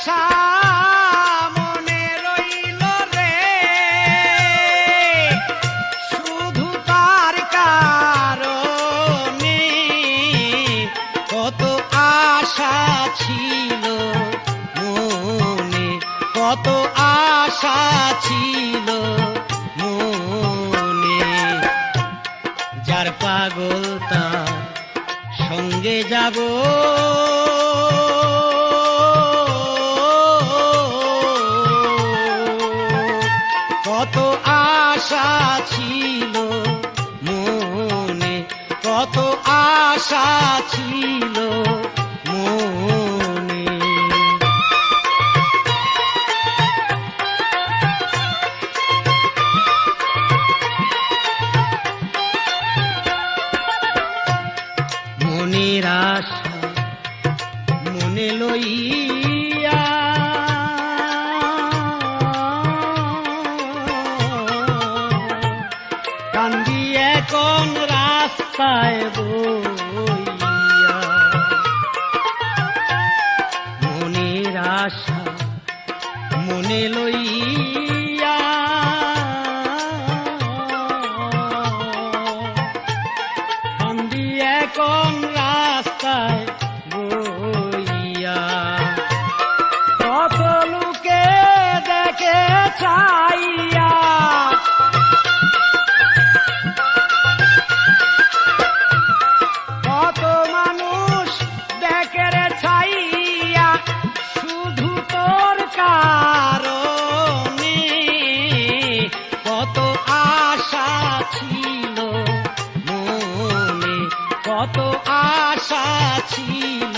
আশা মনে রইল রে, শুধু তার কারণে কত আশা ছিল মনে, কত আশা ছিল মনে। যার পাগল তার সঙ্গে যাব, কত আশা ছিল মনে, কত আশা ছিল মনে। মনের আশা মনে লইয়া কান্দি এখন রাস্তায় বইয়া, মনের আশা মনে লইয়া কান্দি এখন রাস্তায় বইয়া। কত লোকে দেখে চাইয়া, কত মানুষ দেখে রে চাইয়া, শুধু তোর কারণে কত আশা ছিল মনে, কত আশা ছিল